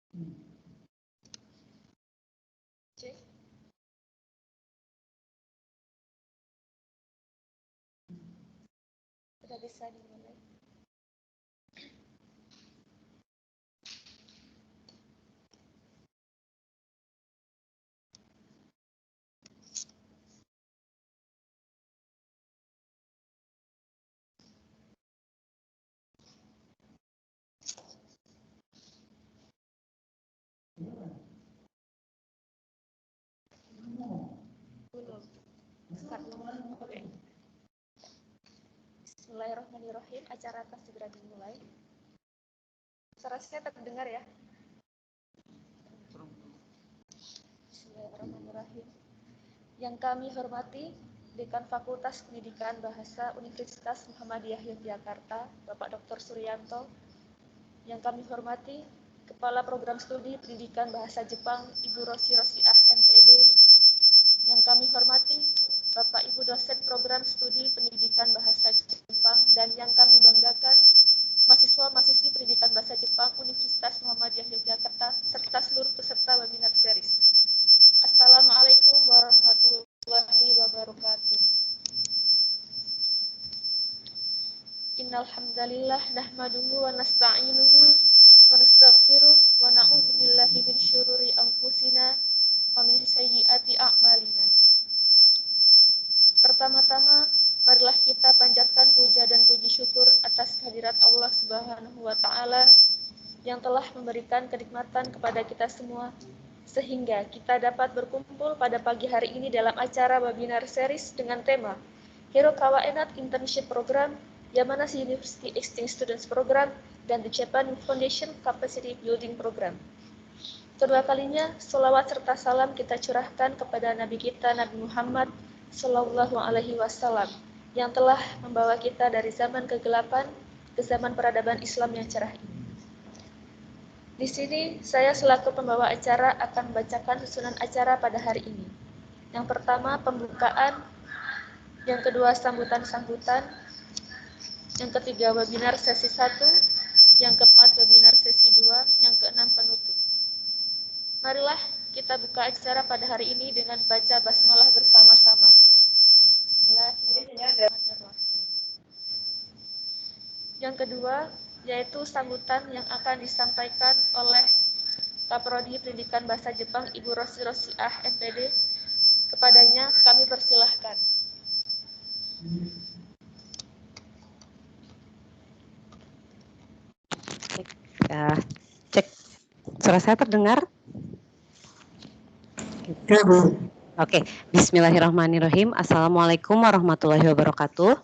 Cek. Sudah bisa dimulai. Belum. Start. Oke. Bismillahirrahmanirrahim. Acara akan segera dimulai. Suara saya terdengar ya? Bismillahirrahmanirrahim. Yang kami hormati Dekan Fakultas Pendidikan Bahasa Universitas Muhammadiyah Yogyakarta, Bapak Dr. Suryanto. Yang kami hormati Kepala Program Studi Pendidikan Bahasa Jepang, Ibu Rosi Rosiah, MPD. Yang kami hormati Bapak Ibu dosen Program Studi Pendidikan Bahasa Jepang, dan yang kami banggakan mahasiswa-mahasiswi Pendidikan Bahasa Jepang Universitas Muhammadiyah Yogyakarta serta seluruh peserta webinar series. Assalamualaikum warahmatullahi wabarakatuh. Innal hamdalillah nahmaduhu wa nasta'inuhu wa nastaghfiruh wa na'udzu billahi min syururi anfusina wa min sayyiati a'malina. Pertama-tama, marilah kita panjatkan puja dan puji syukur atas kehadirat Allah Subhanahu wa taala yang telah memberikan kenikmatan kepada kita semua sehingga kita dapat berkumpul pada pagi hari ini dalam acara webinar series dengan tema Hirokawa Enad Internship Program, Yamanashi University Exchange Students Program, dan The Japan Foundation Capacity Building Program. Kedua kalinya, sholawat serta salam kita curahkan kepada Nabi kita Nabi Muhammad Sallallahu Alaihi Wasallam yang telah membawa kita dari zaman kegelapan ke zaman peradaban Islam yang cerah ini. Di sini, saya selaku pembawa acara akan membacakan susunan acara pada hari ini. Yang pertama, pembukaan. Yang kedua, sambutan-sambutan. Yang ketiga, webinar sesi 1. Yang keempat, webinar sesi 2. Yang keenam, penutup. Marilah kita buka acara pada hari ini dengan baca basmalah bersama-sama. Bismillahirrahmanirrahim. Yang kedua, yaitu sambutan yang akan disampaikan oleh Kaprodi Pendidikan Bahasa Jepang Ibu Rosi Rosiah, MPD. Kepadanya kami persilahkan. Cek, suara saya terdengar? Oke, Bismillahirrahmanirrahim. Assalamualaikum warahmatullahi wabarakatuh.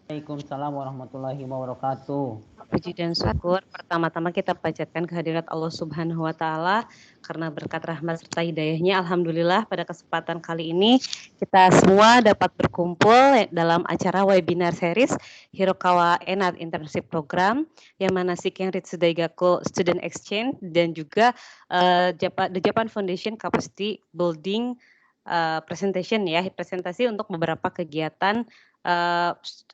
Waalaikumsalam warahmatullahi wabarakatuh. Puji dan syukur pertama-tama kita panjatkan kehadirat Allah Subhanahu wa taala karena berkat rahmat serta hidayahnya, alhamdulillah pada kesempatan kali ini kita semua dapat berkumpul dalam acara webinar series Hirokawa Enad Internship Program, Yamanashi Kenritsu Daigaku Student Exchange, dan juga The Japan Foundation Capacity Building presentation ya, presentasi untuk beberapa kegiatan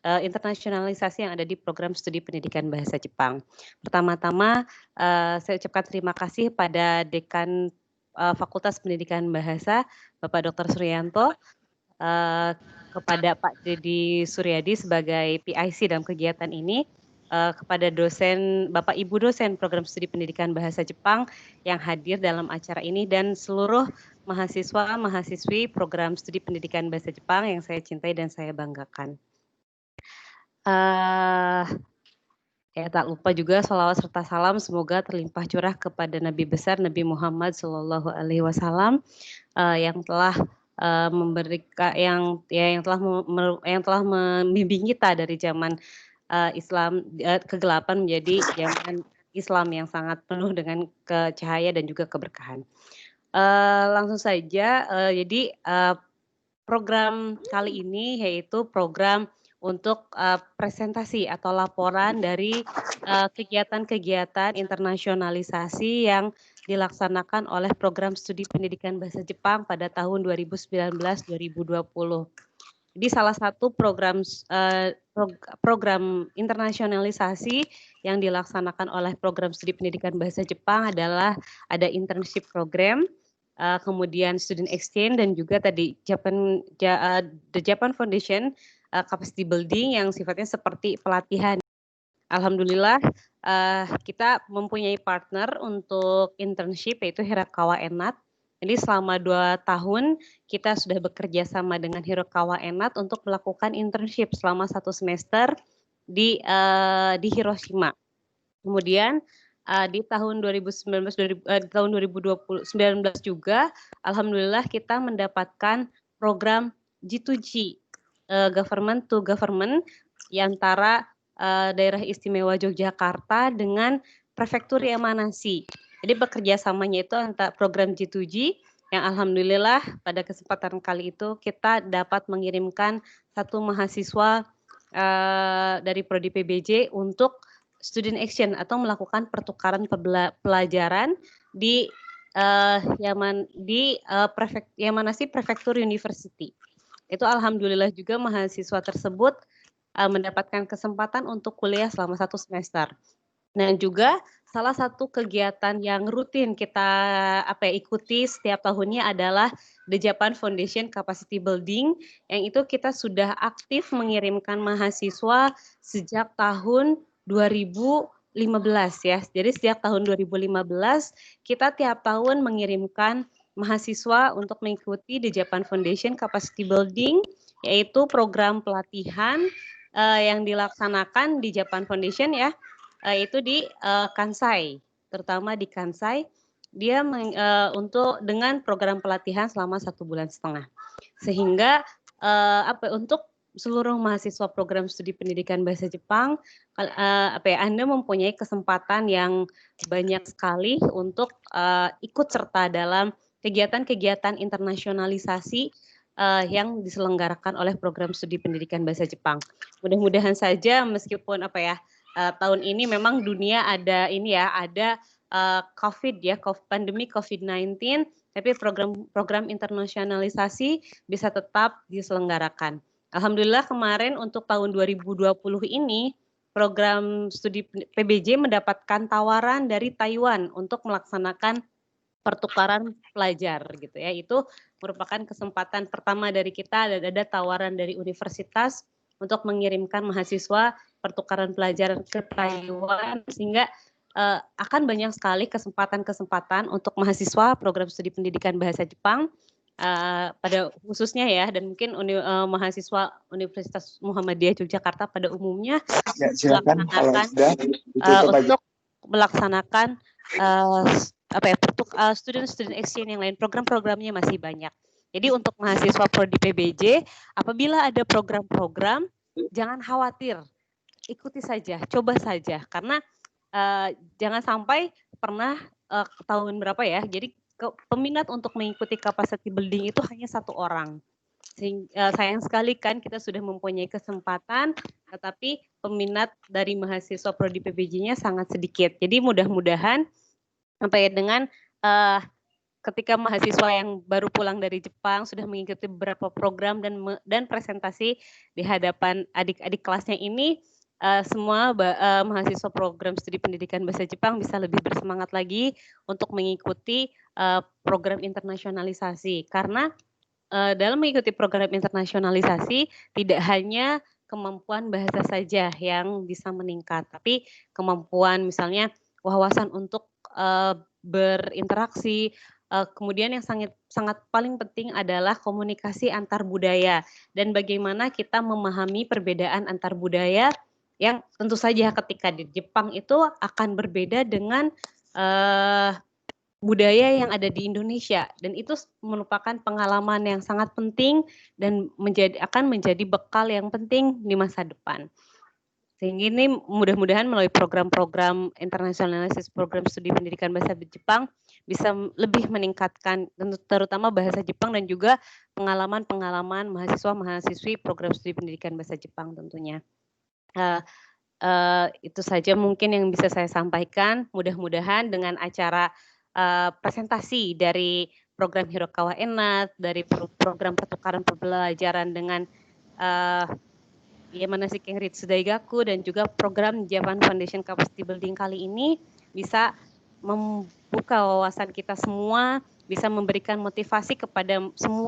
internasionalisasi yang ada di program studi pendidikan bahasa Jepang. Pertama-tama saya ucapkan terima kasih pada Dekan Fakultas Pendidikan Bahasa Bapak Dr. Suryanto, kepada Pak Dedi Suryadi sebagai PIC dalam kegiatan ini, kepada dosen Bapak Ibu dosen program studi pendidikan bahasa Jepang yang hadir dalam acara ini, dan seluruh mahasiswa-mahasiswi program studi pendidikan bahasa Jepang yang saya cintai dan saya banggakan. Ya, tak lupa juga sholawat serta salam semoga terlimpah curah kepada Nabi besar Nabi Muhammad Sallallahu Alaihi Wasallam yang telah memberikan yang telah membimbing kita dari zaman Islam kegelapan menjadi zaman Islam yang sangat penuh dengan cahaya dan juga keberkahan. Langsung saja, jadi program kali ini yaitu program untuk presentasi atau laporan dari kegiatan-kegiatan internasionalisasi yang dilaksanakan oleh program studi pendidikan bahasa Jepang pada tahun 2019-2020. Di salah satu program internasionalisasi yang dilaksanakan oleh program studi pendidikan bahasa Jepang adalah ada internship program, kemudian student exchange, dan juga tadi the Japan Foundation capacity building yang sifatnya seperti pelatihan. Alhamdulillah kita mempunyai partner untuk internship yaitu Hirakawa Enat. Jadi selama 2 tahun kita sudah bekerja sama dengan Hirakawa Enat untuk melakukan internship selama 1 semester di Hiroshima. Kemudian di tahun 2019 juga alhamdulillah kita mendapatkan program G2G, government to government, antara Daerah Istimewa Yogyakarta dengan Prefektur Yamanashi. Jadi bekerja samanya itu antara program G2G yang alhamdulillah pada kesempatan kali itu kita dapat mengirimkan 1 mahasiswa dari Prodi PBJ untuk student exchange atau melakukan pertukaran pelajaran di Yamanashi Prefektur University. Itu alhamdulillah juga mahasiswa tersebut mendapatkan kesempatan untuk kuliah selama 1 semester. Dan juga salah satu kegiatan yang rutin kita ikuti setiap tahunnya adalah The Japan Foundation Capacity Building, yang itu kita sudah aktif mengirimkan mahasiswa sejak tahun 2015 ya. Jadi sejak tahun 2015 kita tiap tahun mengirimkan mahasiswa untuk mengikuti The Japan Foundation Capacity Building, yaitu program pelatihan yang dilaksanakan di Japan Foundation ya, itu di Kansai, terutama di Kansai. Dia untuk dengan program pelatihan selama 1,5 bulan. Sehingga untuk seluruh mahasiswa program studi pendidikan bahasa Jepang, Anda mempunyai kesempatan yang banyak sekali untuk ikut serta dalam kegiatan-kegiatan internasionalisasi yang diselenggarakan oleh program studi pendidikan bahasa Jepang. Mudah-mudahan saja meskipun tahun ini memang dunia ada COVID ya, pandemi COVID-19, tapi program internasionalisasi bisa tetap diselenggarakan. Alhamdulillah kemarin untuk tahun 2020 ini program studi PBJ mendapatkan tawaran dari Taiwan untuk melaksanakan pertukaran pelajar gitu ya. Itu merupakan kesempatan pertama dari kita, ada tawaran dari universitas untuk mengirimkan mahasiswa pertukaran pelajar ke Taiwan, sehingga akan banyak sekali kesempatan-kesempatan untuk mahasiswa program studi pendidikan bahasa Jepang pada khususnya ya, dan mungkin mahasiswa Universitas Muhammadiyah Yogyakarta pada umumnya untuk melaksanakan student exchange yang lain. Program-programnya masih banyak. Jadi untuk mahasiswa Prodi PBJ, apabila ada program-program, jangan khawatir, ikuti saja, coba saja, karena jangan sampai pernah tahun berapa ya, jadi peminat untuk mengikuti capacity building itu hanya 1 orang. Sayang sekali kan kita sudah mempunyai kesempatan, tetapi peminat dari mahasiswa Prodi PBJ-nya sangat sedikit. Jadi mudah-mudahan dengan ketika mahasiswa yang baru pulang dari Jepang sudah mengikuti beberapa program dan presentasi di hadapan adik-adik kelasnya ini, semua mahasiswa program studi pendidikan bahasa Jepang bisa lebih bersemangat lagi untuk mengikuti program internasionalisasi. Karena dalam mengikuti program internasionalisasi tidak hanya kemampuan bahasa saja yang bisa meningkat, tapi kemampuan misalnya wawasan untuk berinteraksi, kemudian yang sangat paling penting adalah komunikasi antar budaya dan bagaimana kita memahami perbedaan antar budaya yang tentu saja ketika di Jepang itu akan berbeda dengan budaya yang ada di Indonesia, dan itu merupakan pengalaman yang sangat penting dan akan menjadi bekal yang penting di masa depan. Sehingga ini mudah-mudahan melalui program-program internasionalisasi program studi pendidikan bahasa Jepang bisa lebih meningkatkan terutama bahasa Jepang dan juga pengalaman-pengalaman mahasiswa-mahasiswi program studi pendidikan bahasa Jepang tentunya. Itu saja mungkin yang bisa saya sampaikan. Mudah-mudahan dengan acara presentasi dari program Hirakawa Enat, dari program pertukaran pembelajaran dengan Yamanasi Kengrit Sudaigaku dan juga program Japan Foundation Capacity Building kali ini bisa membuka wawasan kita semua, bisa memberikan motivasi kepada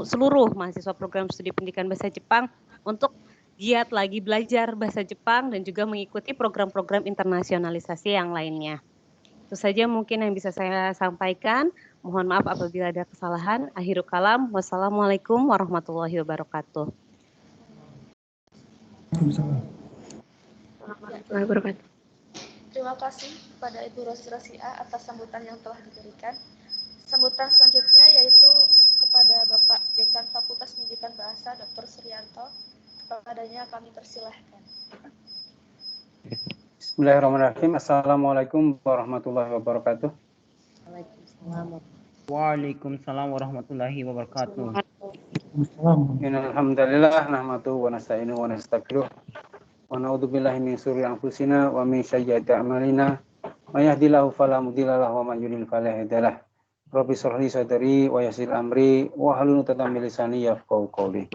seluruh mahasiswa program studi pendidikan bahasa Jepang untuk giat lagi belajar bahasa Jepang dan juga mengikuti program-program internasionalisasi yang lainnya. Itu saja mungkin yang bisa saya sampaikan. Mohon maaf apabila ada kesalahan. Akhirul kalam. Wassalamualaikum warahmatullahi wabarakatuh. Terima kasih kepada Ibu Rosi Rosia atas sambutan yang telah diberikan. Sambutan selanjutnya yaitu kepada Bapak Dekan Fakultas Pendidikan Bahasa Dr. Suryanto. Kepadanya kami persilahkan. Bismillahirrahmanirrahim. Assalamualaikum warahmatullahi wabarakatuh. Waalaikumsalam warahmatullahi wabarakatuh. Alhamdulillah nahmaduhu wa nasta'inuhu wa nastaghfiruh wa na'udzu billahi min syururi anfusina wa min sayyiati a'malina may yahdihillahu fala mudilla lahu wa may yudlil fala hadiya lahu. Rabbi shrah li sadri wa yassir amri wa hlul 'uqdatam min lisani yafqahu qawli.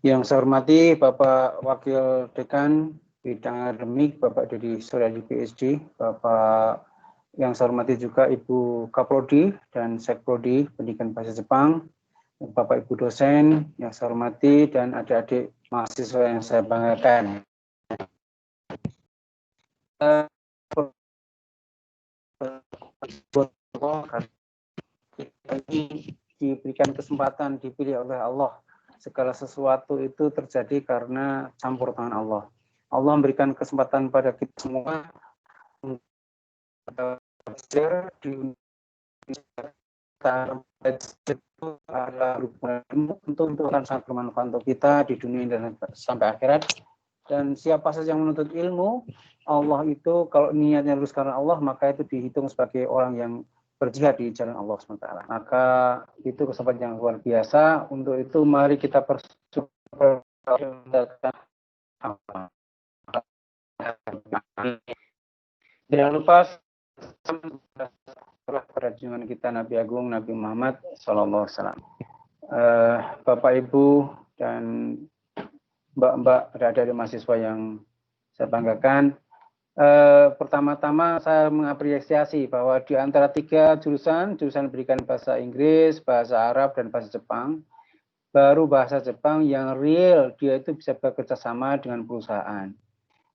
Yang saya hormati Bapak Wakil Dekan Bidang Akademik Bapak Dedi Suryadi PhD, Bapak yang saya hormati juga Ibu Kaprodi dan Sekprodi Pendidikan Bahasa Jepang, Bapak Ibu dosen yang saya hormati dan adik-adik mahasiswa yang saya banggakan. Ini diberikan kesempatan dipilih oleh Allah. Segala sesuatu itu terjadi karena campur tangan Allah. Allah memberikan kesempatan pada kita semua untuk belajar di itu adalah untuk akan sangat bermanfaat untuk kita di dunia dan sampai akhirat. Dan siapa saja yang menuntut ilmu, Allah itu kalau niatnya lurus karena Allah, maka itu dihitung sebagai orang yang berjihad di jalan Allah SWT. Maka itu kesempatan yang luar biasa. Untuk itu mari kita bersyukur. Jangan lupa pada junjungan kita Nabi Agung Nabi Muhammad SAW. Bapak Ibu dan Mbak-mbak dari mahasiswa yang saya banggakan. Pertama-tama saya mengapresiasi bahwa di antara 3 jurusan pendidikan bahasa Inggris, bahasa Arab, dan bahasa Jepang, baru bahasa Jepang yang real dia itu bisa bekerja sama dengan perusahaan.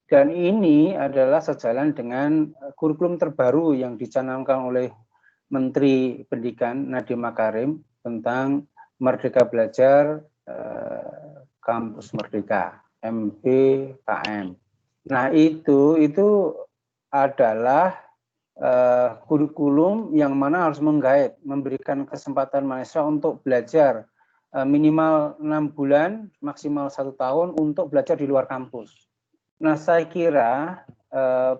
Dan ini adalah sejalan dengan kurikulum terbaru yang dicanangkan oleh Menteri Pendidikan Nadiem Makarim tentang Merdeka Belajar Kampus Merdeka, MBKM. Nah itu adalah kurikulum yang mana harus menggait, memberikan kesempatan mahasiswa untuk belajar minimal 6 bulan, maksimal 1 tahun untuk belajar di luar kampus. Nah saya kira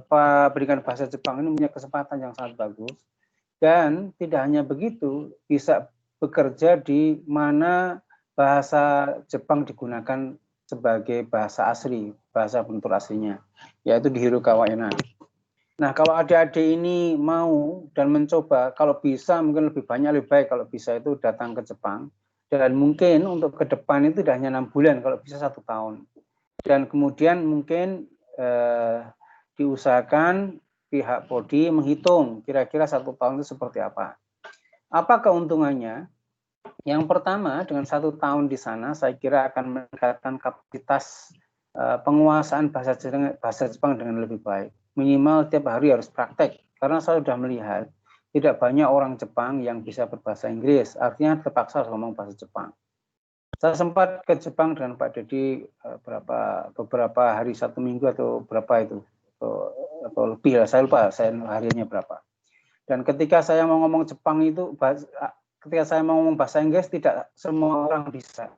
pendidikan bahasa Jepang ini punya kesempatan yang sangat bagus, dan tidak hanya begitu, bisa bekerja di mana bahasa Jepang digunakan sebagai bahasa asli, bahasa penutur aslinya, yaitu di Hirokawa-ena. Nah, kalau adik-adik ini mau dan mencoba, kalau bisa mungkin lebih banyak, lebih baik kalau bisa itu datang ke Jepang. Dan mungkin untuk ke depan itu tidak hanya 6 bulan, kalau bisa 1 tahun. Dan kemudian mungkin diusahakan pihak Prodi menghitung kira-kira 1 tahun itu seperti apa. Apa keuntungannya? Yang pertama, dengan 1 tahun di sana, saya kira akan meningkatkan kapasitas penguasaan bahasa Jepang dengan lebih baik. Minimal tiap hari harus praktek, karena saya sudah melihat tidak banyak orang Jepang yang bisa berbahasa Inggris, artinya terpaksa harus ngomong bahasa Jepang. Saya sempat ke Jepang dengan Pak Dedi beberapa hari, 1 minggu atau berapa itu, atau lebih lah, saya lupa harinya berapa. Dan ketika saya mau ngomong Jepang itu, ketika saya mau ngomong bahasa Inggris, tidak semua orang bisa.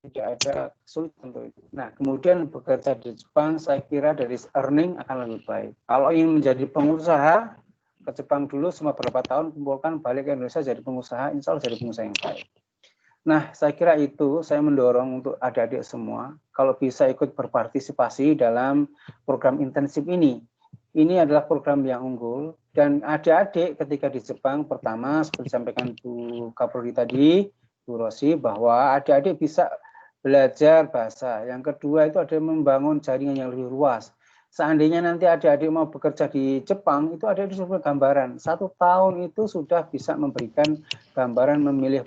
Tidak ada kesulitan untuk itu. Nah, kemudian bekerja di Jepang, saya kira dari earning akan lebih baik. Kalau ingin menjadi pengusaha, ke Jepang dulu selama beberapa tahun, kumpulkan balik ke Indonesia jadi pengusaha, insya Allah jadi pengusaha yang baik. Nah, saya kira itu saya mendorong untuk adik-adik semua, kalau bisa ikut berpartisipasi dalam program intensif ini. Ini adalah program yang unggul Dan adik-adik ketika di Jepang, pertama seperti disampaikan Bu Kapolri tadi, Bu Rosi, bahwa adik-adik bisa belajar bahasa. Yang kedua itu ada membangun jaringan yang lebih luas. Seandainya nanti adik-adik mau bekerja di Jepang, itu adik-adik sudah gambaran. 1 tahun itu sudah bisa memberikan gambaran memilih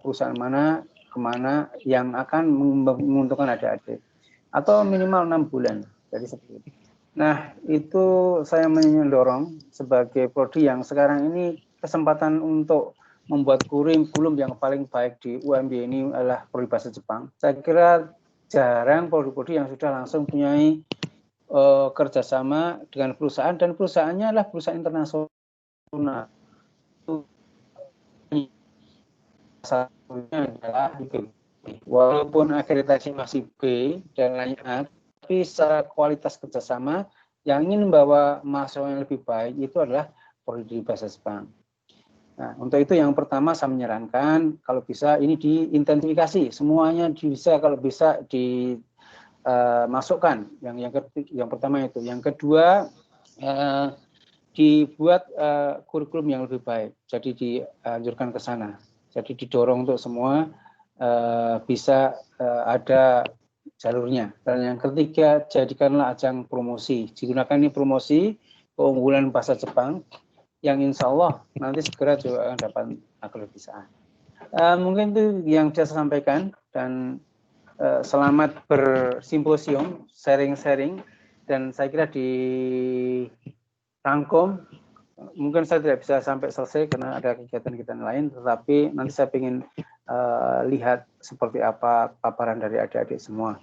perusahaan mana, kemana yang akan menguntungkan adik-adik. Atau minimal 6 bulan. Jadi seperti itu. Nah, itu saya mendorong sebagai prodi yang sekarang ini kesempatan untuk membuat kurikulum yang paling baik di UMB ini adalah prodi bahasa Jepang. Saya kira jarang prodi-prodi yang sudah langsung punya kerjasama dengan perusahaan, dan perusahaannya adalah perusahaan internasional. Satunya adalah walaupun akreditasi masih B dan lainnya, tapi secara kualitas kerjasama yang ingin membawa mahasiswa yang lebih baik itu adalah prodi bahasa Jepang. Nah, untuk itu yang pertama saya menyarankan kalau bisa ini diintensifikasi, semuanya bisa, kalau bisa dimasukkan. Yang pertama itu. Yang kedua, dibuat kurikulum yang lebih baik. Jadi dianjurkan ke sana. Jadi didorong untuk semua bisa ada jalurnya. Dan yang ketiga, jadikanlah ajang promosi. Digunakan ini promosi keunggulan bahasa Jepang yang insya Allah nanti segera juga akan dapat akreditasi. Mungkin itu yang bisa saya sampaikan, dan selamat bersimposium, sharing-sharing, dan saya kira dirangkum. Mungkin saya tidak bisa sampai selesai karena ada kegiatan-kegiatan lain, tetapi nanti saya ingin lihat seperti apa paparan dari adik-adik semua.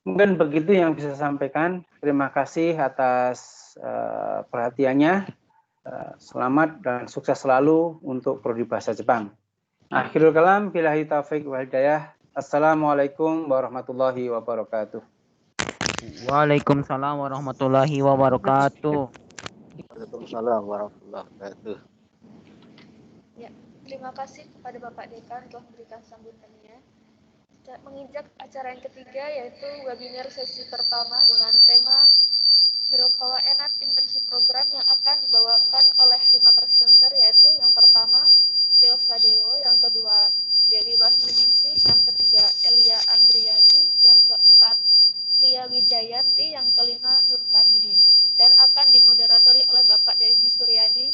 Mungkin begitu yang bisa saya sampaikan. Terima kasih atas perhatiannya. Selamat dan sukses selalu untuk prodi bahasa Jepang. Akhirul kalam, billahi taufiq wal hidayah. Assalamualaikum warahmatullahi wabarakatuh. Waalaikumsalam warahmatullahi wabarakatuh. Waalaikumsalam warahmatullahi wabarakatuh. Ya, terima kasih kepada Bapak Dekan telah memberikan sambutannya. Kita menginjak acara yang ketiga, yaitu webinar sesi pertama dengan tema Hirokawa Enat Internship Program yang akan dibawakan oleh 5 presenter, yaitu yang pertama Leo Sadewo, yang kedua Dewi Wahyuningsih, yang ketiga Elia Andriani, yang keempat Lia Wijayanti, yang kelima Nur Kahidin, dan akan dimoderatori oleh Bapak Dedi Suryadi.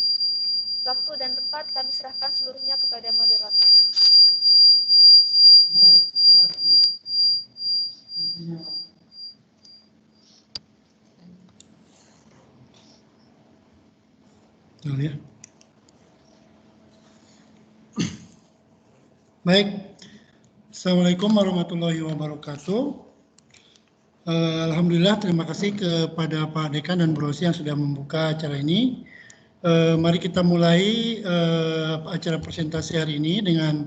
Waktu dan tempat kami serahkan seluruhnya kepada moderator. Ya. Baik, Assalamualaikum warahmatullahi wabarakatuh. Alhamdulillah, terima kasih kepada Pak Dekan dan Bu Rosi yang sudah membuka acara ini. Mari kita mulai acara presentasi hari ini dengan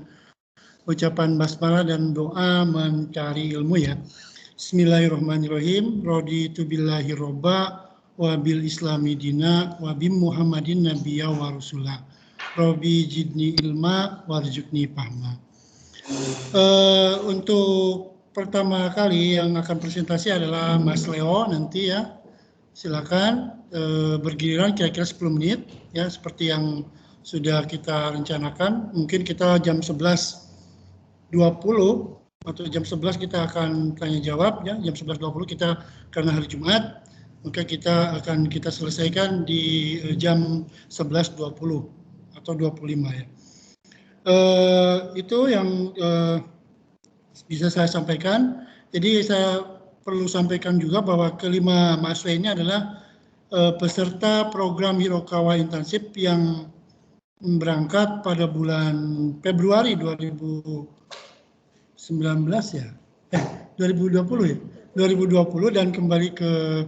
ucapan basmalah dan doa mencari ilmu ya. Bismillahirrahmanirrahim. Raditu billahi robba wa bil islami dina wa bi muhammadin nabiyya wa rasulah. Rabbi jidni ilma warzuqni fahma. Untuk pertama kali yang akan presentasi adalah Mas Leo nanti ya. Silakan bergiliran kira-kira 10 menit ya, seperti yang sudah kita rencanakan. Mungkin kita jam 11.20 atau jam 11 kita akan tanya jawab ya. Jam 11.20 kita, karena hari Jumat, maka kita selesaikan di jam 11.20 atau 25 ya. Itu yang bisa saya sampaikan. Jadi saya perlu sampaikan juga bahwa kelima mahasiswa ini adalah peserta program Hirokawa Internship yang berangkat pada bulan Februari 2019 ya. 2020 ya. 2020 dan kembali ke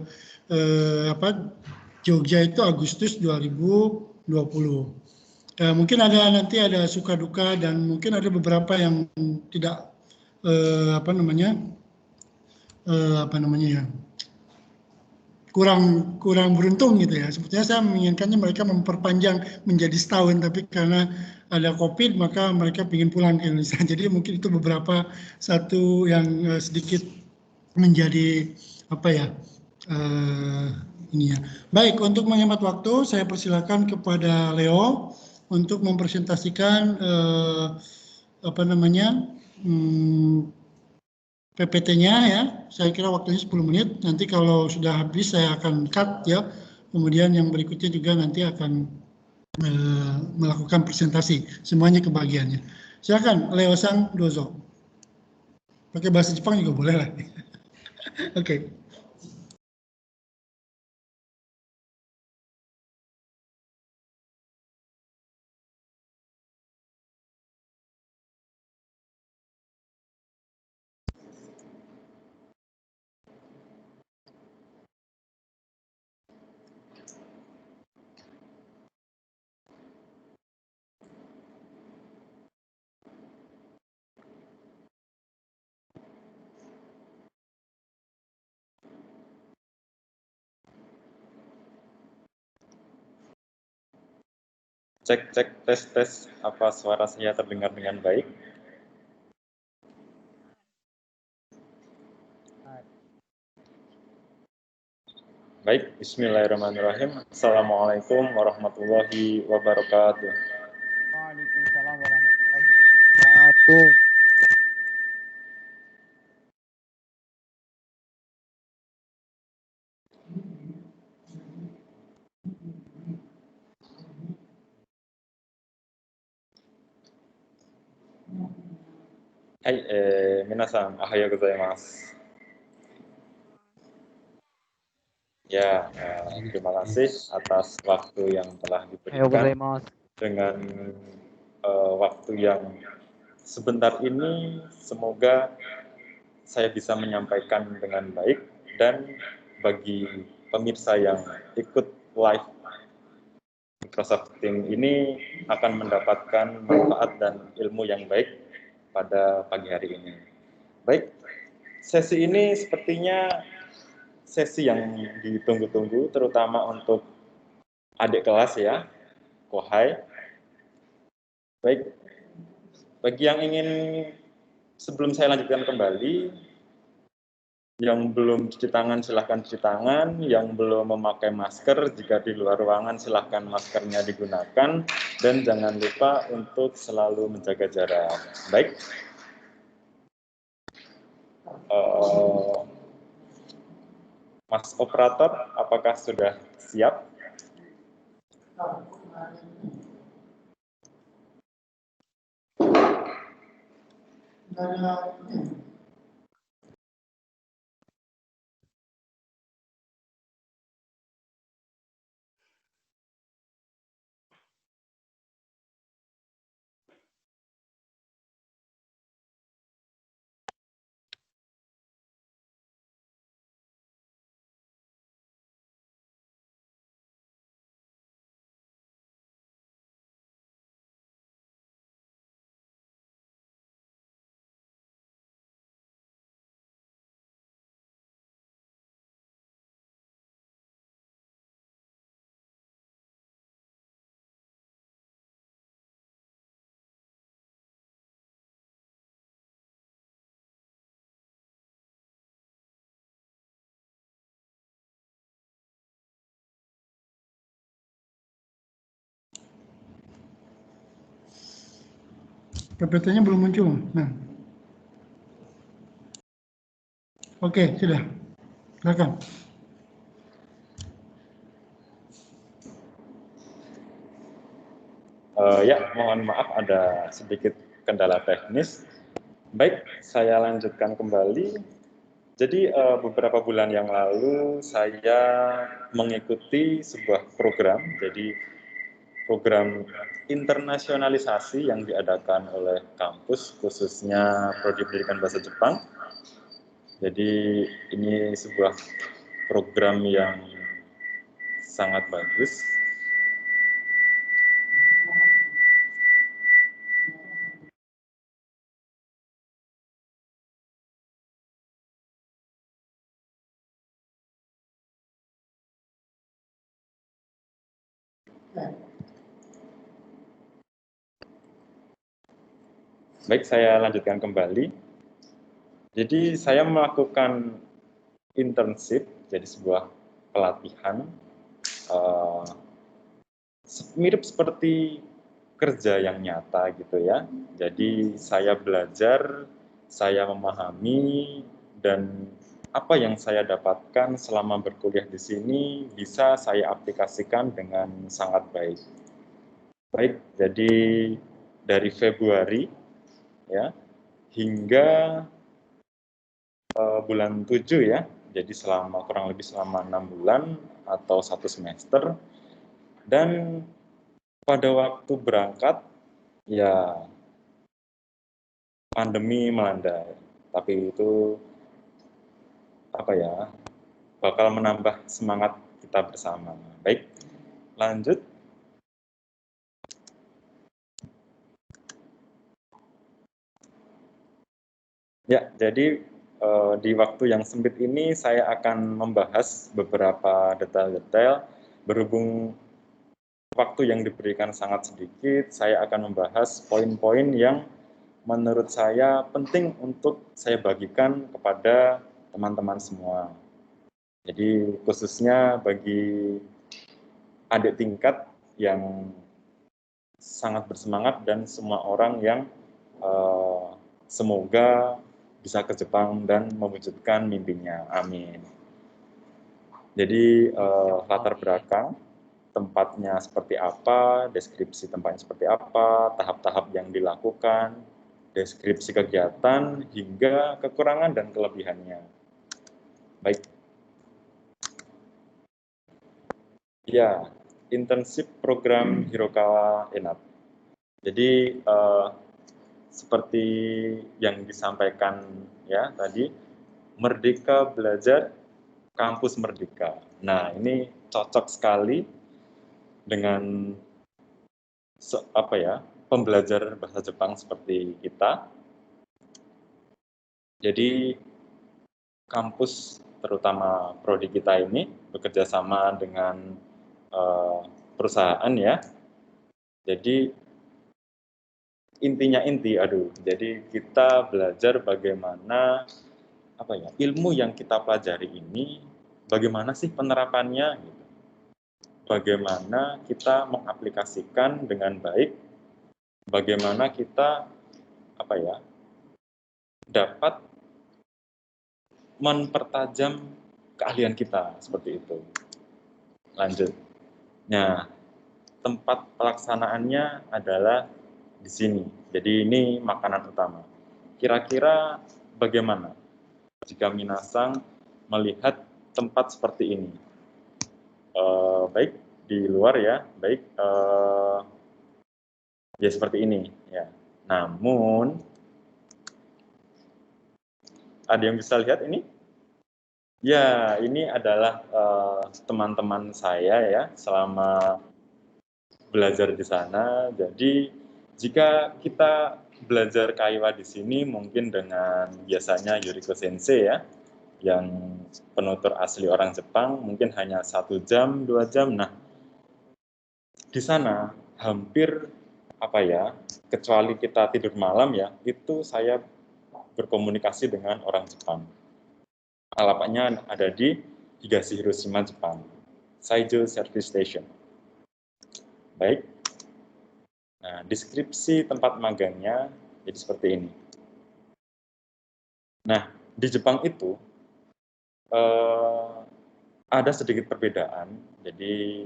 Jogja itu Agustus 2020. Mungkin nanti ada suka duka dan mungkin ada beberapa yang tidak kurang beruntung gitu ya. Sebetulnya saya menginginkannya mereka memperpanjang menjadi setahun, tapi karena ada COVID maka mereka ingin pulang ke Indonesia. Jadi mungkin itu beberapa satu yang sedikit menjadi ini ya. Baik, untuk menghemat waktu, saya persilakan kepada Leo untuk mempresentasikan PPT-nya ya. Saya kira waktunya 10 menit. Nanti kalau sudah habis saya akan cut ya. Kemudian yang berikutnya juga nanti akan melakukan presentasi. Semuanya kebagiannya. Silakan Leo Sang Dozo. Pakai bahasa Jepang juga boleh lah. Oke. Cek tes, apa suara saya terdengar dengan baik? Baik, bismillahirrahmanirrahim. Assalamualaikum warahmatullahi wabarakatuh. Waalaikumsalam warahmatullahi wabarakatuh. Hai, minasan, ohayou gozaimasu. Ya, terima kasih atas waktu yang telah diberikan dengan waktu yang sebentar ini. Semoga saya bisa menyampaikan dengan baik, dan bagi pemirsa yang ikut live Microsoft Teams ini akan mendapatkan manfaat dan ilmu yang baik pada pagi hari ini. Baik, sesi ini sepertinya sesi yang ditunggu-tunggu, terutama untuk adik kelas ya, Kohai. Baik, bagi yang ingin, sebelum saya lanjutkan kembali, yang belum cuci tangan silahkan cuci tangan, yang belum memakai masker jika di luar ruangan silahkan maskernya digunakan, dan jangan lupa untuk selalu menjaga jarak. Baik, Mas Operator, apakah sudah siap? PPT-nya belum muncul. Nah. Oke, sudah. Silakan. Ya, mohon maaf ada sedikit kendala teknis. Baik, saya lanjutkan kembali. Jadi beberapa bulan yang lalu saya mengikuti sebuah program, jadi program internasionalisasi yang diadakan oleh kampus, khususnya Prodi Pendidikan Bahasa Jepang. Jadi ini sebuah program yang sangat bagus. Baik, saya lanjutkan kembali. Jadi saya melakukan internship, jadi sebuah pelatihan, mirip seperti kerja yang nyata gitu ya. Jadi saya belajar, saya memahami, dan apa yang saya dapatkan selama berkuliah di sini bisa saya aplikasikan dengan sangat baik. Baik, jadi dari Februari ya hingga bulan 7 ya. Jadi kurang lebih selama 6 bulan atau 1 semester. Dan pada waktu berangkat ya pandemi melanda. Tapi itu apa ya? Bakal menambah semangat kita bersama. Baik, lanjut. Ya, jadi di waktu yang sempit ini saya akan membahas beberapa detail-detail. Berhubung waktu yang diberikan sangat sedikit, saya akan membahas poin-poin yang menurut saya penting untuk saya bagikan kepada teman-teman semua. Jadi khususnya bagi adik tingkat yang sangat bersemangat dan semua orang yang semoga bisa ke Jepang dan mewujudkan mimpinya. Amin. Jadi latar belakang, tempatnya seperti apa, deskripsi tempatnya seperti apa, tahap-tahap yang dilakukan, deskripsi kegiatan, hingga kekurangan dan kelebihannya. Baik. Ya, internship program Hirokawa Enat. Jadi seperti yang disampaikan ya tadi, Merdeka Belajar Kampus Merdeka. Nah, ini cocok sekali dengan pembelajar bahasa Jepang seperti kita. Jadi kampus terutama prodi kita ini bekerja sama dengan perusahaan ya. Jadi jadi kita belajar bagaimana ilmu yang kita pelajari ini bagaimana sih penerapannya gitu. Bagaimana kita mengaplikasikan dengan baik, bagaimana kita dapat mempertajam keahlian kita seperti itu. Lanjut. Nah, tempat pelaksanaannya adalah di sini. Jadi ini makanan utama. Kira-kira bagaimana jika minasang melihat tempat seperti ini? Baik di luar ya, baik ya seperti ini ya. Namun ada yang bisa lihat ini? Ya, ini adalah teman-teman saya ya selama belajar di sana. Jadi jika kita belajar kaiwa di sini mungkin dengan biasanya Yuriko Sensei ya, yang penutur asli orang Jepang mungkin hanya 1 jam, 2 jam. Nah, di sana hampir kecuali kita tidur malam ya, itu saya berkomunikasi dengan orang Jepang. Alamatnya ada di Higashi Hiroshima, Jepang. Saijo Service Station. Baik. Nah, deskripsi tempat magangnya jadi seperti ini. Nah, di Jepang itu ada sedikit perbedaan. Jadi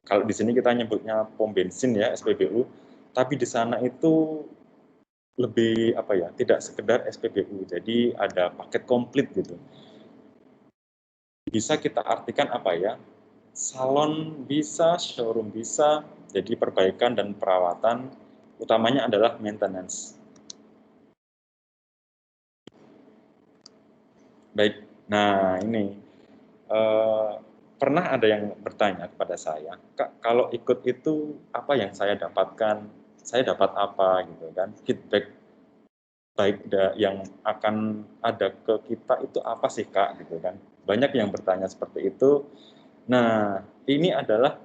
kalau di sini kita nyebutnya pom bensin ya, SPBU, tapi di sana itu lebih tidak sekedar SPBU. Jadi ada paket komplit gitu. Bisa kita artikan salon bisa, showroom bisa, jadi perbaikan dan perawatan utamanya adalah maintenance. Baik, nah ini pernah ada yang bertanya kepada saya, Kak, kalau ikut itu apa yang saya dapatkan? Saya dapat apa gitu kan? Feedback baik yang akan ada ke kita itu apa sih Kak gitu kan? Banyak yang bertanya seperti itu. Nah, ini adalah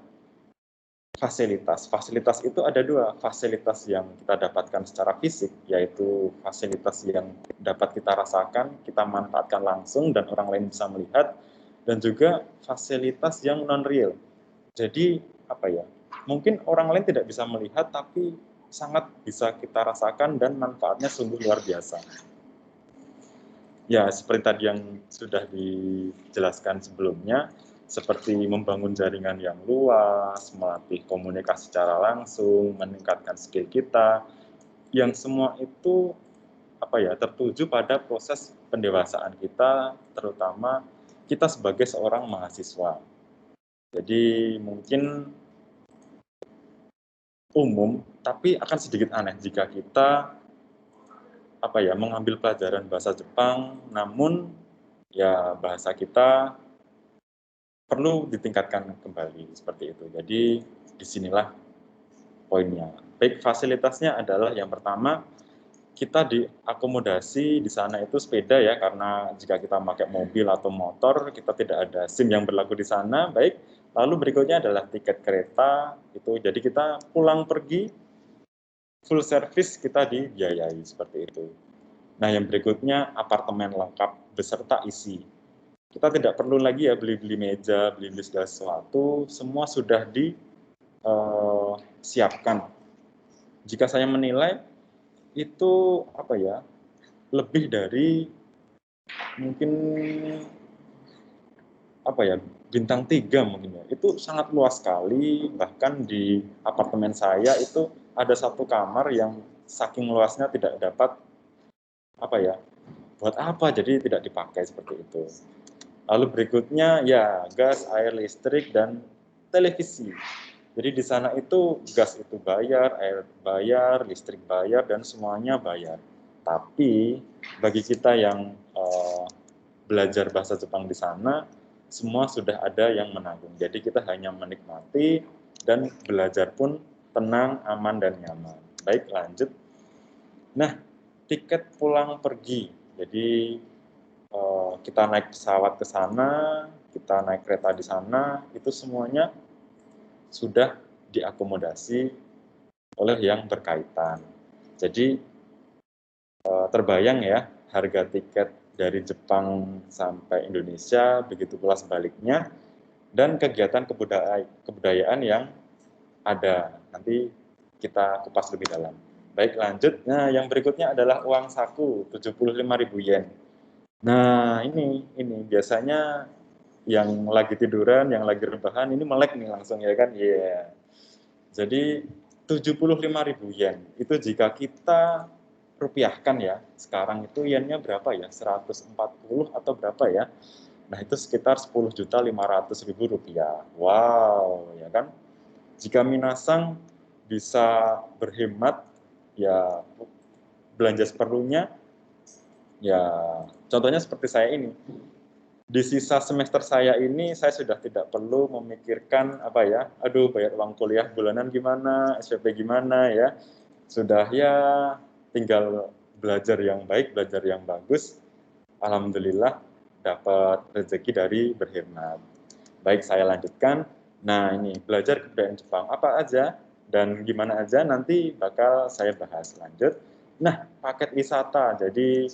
fasilitas. Fasilitas itu ada 2, fasilitas yang kita dapatkan secara fisik, yaitu fasilitas yang dapat kita rasakan, kita manfaatkan langsung dan orang lain bisa melihat. dan juga fasilitas yang non-real. Jadi apa ya, mungkin orang lain tidak bisa melihat, tapi sangat bisa kita rasakan dan manfaatnya sungguh luar biasa. Ya, seperti tadi yang sudah dijelaskan sebelumnya, seperti membangun jaringan yang luas, melatih komunikasi secara langsung, meningkatkan skill kita, yang semua itu apa ya, tertuju pada proses pendewasaan kita, terutama kita sebagai seorang mahasiswa. Jadi mungkin umum, tapi akan sedikit aneh jika kita apa ya, mengambil pelajaran bahasa Jepang, namun ya bahasa kita perlu ditingkatkan kembali seperti itu. Jadi disinilah poinnya. Baik, fasilitasnya adalah yang pertama, kita diakomodasi di sana itu sepeda ya, karena jika kita pakai mobil atau motor, kita tidak ada SIM yang berlaku di sana. Baik, lalu berikutnya adalah tiket kereta, itu jadi kita pulang pergi, full service kita dibiayai seperti itu. Nah, yang berikutnya apartemen lengkap beserta isi. Kita tidak perlu lagi ya beli-beli meja, beli-beli segala sesuatu, semua sudah disiapkan. Jika saya menilai itu apa ya, lebih dari mungkin apa ya, bintang 3 mungkin ya. Itu sangat luas sekali, bahkan di apartemen saya itu ada satu kamar yang saking luasnya tidak dapat apa ya, buat apa, jadi tidak dipakai seperti itu. Lalu berikutnya ya gas, air, listrik, dan televisi. Jadi di sana itu gas itu bayar, air bayar, listrik bayar, dan semuanya bayar. Tapi bagi kita yang belajar bahasa Jepang di sana, semua sudah ada yang menanggung. Jadi kita hanya menikmati dan belajar pun tenang, aman, dan nyaman. Baik, lanjut. Nah, tiket pulang pergi. Jadi kita naik pesawat ke sana, kita naik kereta di sana, itu semuanya sudah diakomodasi oleh yang berkaitan. Jadi terbayang ya harga tiket dari Jepang sampai Indonesia, begitu pula sebaliknya, dan kegiatan kebudayaan yang ada. Nanti kita kupas lebih dalam. Baik, lanjut. Nah, yang berikutnya adalah uang saku, 75.000 yen. Nah, ini biasanya yang lagi tiduran, yang lagi rebahan, ini melek nih langsung ya kan? Iya. Yeah. Jadi 75.000 yen, itu jika kita rupiahkan ya, sekarang itu yennya berapa ya? 140 atau berapa ya? Nah, itu sekitar 10.500.000 rupiah. Wow, ya kan? Jika minasang bisa berhemat, ya belanja seperlunya, ya contohnya seperti saya ini. Di sisa semester saya ini, saya sudah tidak perlu memikirkan apa ya, aduh bayar uang kuliah bulanan gimana, SPP gimana ya. Sudah ya tinggal belajar yang baik, belajar yang bagus. Alhamdulillah dapat rezeki dari berhemat. Baik, saya lanjutkan. Nah, ini belajar kebudayaan Jepang apa aja dan gimana aja nanti bakal saya bahas lanjut. Nah, paket wisata. Jadi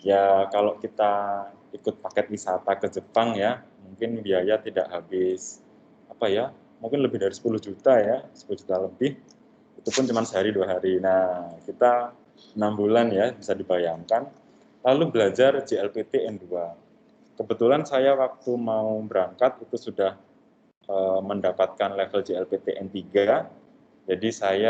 ya kalau kita ikut paket wisata ke Jepang ya, mungkin biaya tidak habis apa ya, mungkin lebih dari 10 juta ya, 10 juta lebih. Itu pun cuma sehari 2 hari. Nah, kita 6 bulan ya, bisa dibayangkan. Lalu belajar JLPT N2. Kebetulan saya waktu mau berangkat itu sudah mendapatkan level JLPT N3. Jadi saya